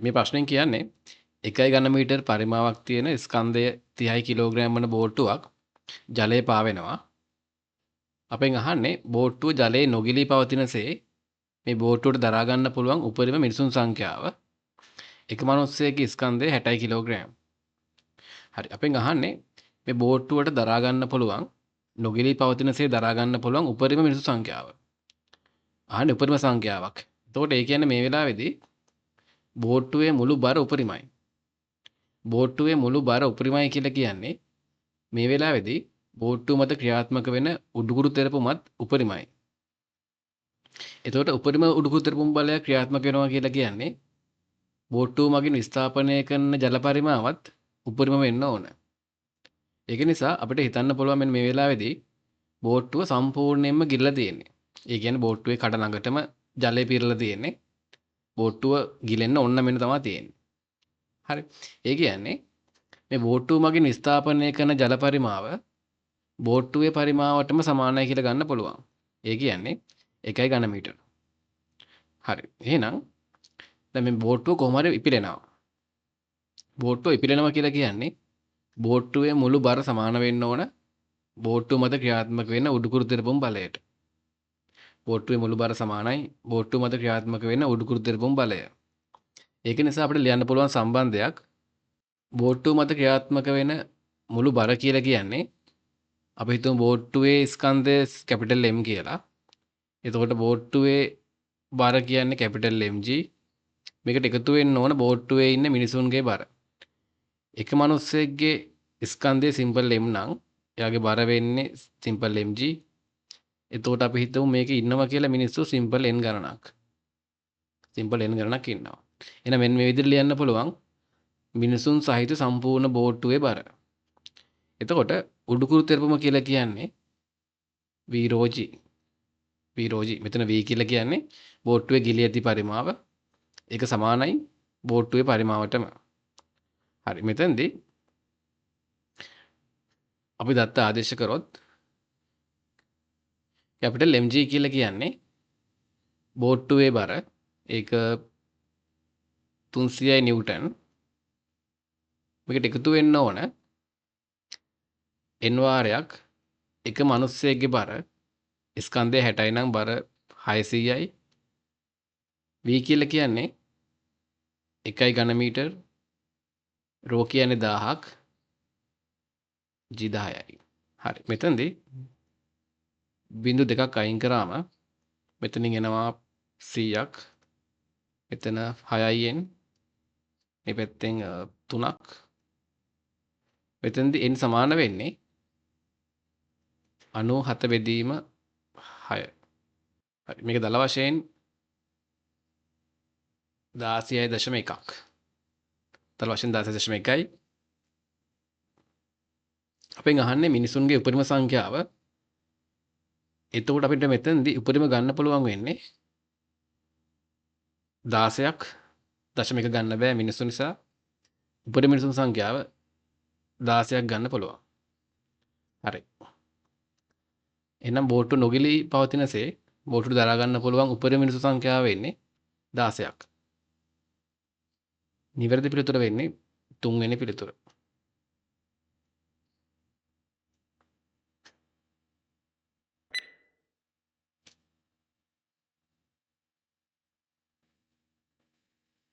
මේ ප්‍රශ්නෙන් කියන්නේ 1 ඝන මීටර් පරිමාවක් තියෙන ස්කන්ධය 30 කිලෝග්‍රෑම් වන බෝට්ටුවක් ජලයේ පාවෙනවා. අපෙන් අහන්නේ බෝට්ටුව ජලයේ නොගිලී පවතිනසේ මේ බෝට්ටුවට දරා ගන්න පුළුවන් උපරිම මිනිසුන් සංඛ්‍යාව. එක මිනිස්සෙකුගේ ස්කන්ධය 60 කිලෝග්‍රෑම්. හරි. අපෙන් අහන්නේ මේ බෝට්ටුවට දරා ගන්න පුළුවන් නොගිලී පවතිනසේ දරා ගන්න පුළුවන් උපරිම මිනිසුන් සංඛ්‍යාව. අහන්නේ උපරිම සංඛ්‍යාවක්. එතකොට ඒ කියන්නේ මේ වෙලාවේදී බෝට්ටුවේ මුළු බර උපරිමයි. බෝට්ටුවේ මුළු බර උපරිමයි කියලා කියන්නේ මේ වෙලාවේදී බෝට්ටුව මත ක්‍රියාත්මක වෙන උඩුකුරු තෙරපුමත් උපරිමයි. එතකොට උපරිම උඩුකුරු තෙරපුම් බලය ක්‍රියාත්මක වෙනවා කියලා කියන්නේ බෝට්ටුව මගින් විස්ථාපනය කරන ජල පරිමාවත් උපරිම වෙන්න ඕන. ඒක නිසා අපිට හිතන්න පුළුවන් මෙන්න මේ වෙලාවේදී බෝට්ටුව සම්පූර්ණයෙන්ම ගිරලා තියෙන්නේ. ඒ කියන්නේ බෝට්ටුවේ කඩ ළඟටම ජලය පිරලා තියෙන්නේ. බෝට්ටුව ගිලෙන්න ඕන මෙන්න තමයි තියෙන්නේ. හරි. ඒ කියන්නේ මේ බෝට්ටුව මගින් විස්ථාපනය කරන ජල පරිමාව බෝට්ටුවේ පරිමාවටම සමානයි කියලා ගන්න පුළුවන්. ඒ කියන්නේ 1 ඝන මීටර. හරි. එහෙනම් දැන් මේ බෝට්ටුව කොහොම හරි ඉපිලෙනවා. බෝට්ටුව ඉපිලෙනවා කියලා කියන්නේ බෝට්ටුවේ මුළු බර සමාන වෙන්න ඕන බෝට්ටුව මත ක්‍රියාත්මක වෙන උඩුකුරු තෙරපුම් බලයට. බෝට්ටුවේ මුළු බර සමානයි බෝට්ටුව මත ක්‍රියාත්මක වෙන උඩුකුරු තෙරපුම් බලය. ඒක නිසා අපිට ලියන්න පුළුවන් සම්බන්ධයක් බෝට්ටුව මත ක්‍රියාත්මක වෙන මුළු බර කියලා කියන්නේ අපි හිතමු බෝට්ටුවේ ස්කන්ධය කැපිටල් M කියලා. එතකොට බෝට්ටුවේ බර කියන්නේ කැපිටල් MG. මේකට එකතු වෙන්න ඕන බෝට්ටුවේ ඉන්න මිනිසුන්ගේ බර. එක මිනිස්සෙක්ගේ ස්කන්ධය සිම්පල් M නම් එයාගේ බර වෙන්නේ සිම්පල් MG. එතකොට අපි හිතමු මේකේ ඉන්නවා කියලා මිනිස්සු සිම්පල් N ගණනක්. සිම්පල් N ගණනක් ඉන්නවා. එහෙනම් මෙන්න මේ විදිහට ලියන්න පුළුවන් මිනිසුන් සහිත සම්පූර්ණ බෝට්ටුවේ බර. එතකොට උඩුකුරු තෙරපුම කියලා කියන්නේ V ρg. මෙතන V කියලා කියන්නේ බෝට්ටුවේ ගිලී ඇති පරිමාව. ඒක සමානයි බෝට්ටුවේ පරිමාවටම. හරි. මෙතෙන්දී අපි දත්ත ආදේශ කරොත් කැපිටල් MG කියලා කියන්නේ බෝට්ටුවේ බර. ඒක 300යි නිව්ටන්. මේකට එකතු වෙන්න ඕන n වාරයක් එක මිනිස්සෙක්ගේ බර ස්කන්ධය 60යි නම් බර 600යි. V කියලා කියන්නේ 1 ඝන මීටර. ρ කියන්නේ 1000ක්. G 10යි. හරි. මෙතනදී බිංදු දෙකක් අයින් කරාම මෙතනින් එනවා 100ක්. මෙතන 6යින් මේ පැත්තෙන් 3ක්. මෙතනදී n සමාන වෙන්නේ 97 බෙදීම 6. හරි. මේක දල වශයෙන් 16.1ක්. දල වශයෙන් 16.1යි. අපෙන් අහන්නේ මිනිසුන්ගේ උපරිම සංඛ්‍යාව. එතකොට අපිට මෙතනදී උපරිම ගන්න පුළුවන් වෙන්නේ 16ක්. දශමික ගන්න බෑ මිනිස්සු නිසා. උපරිම මිනිසුන් සංඛ්‍යාව 16ක් ගන්න පුළුවන්. හරි. එහෙනම් බෝට්ටු නොගිලී පවතිනසේ බෝට්ටු දරා ගන්න පුළුවන් උපරිම මිනිසුන් සංඛ්‍යාව වෙන්නේ 16ක්. නිවැරදි පිළිතුර වෙන්නේ 3 වෙනි පිළිතුර.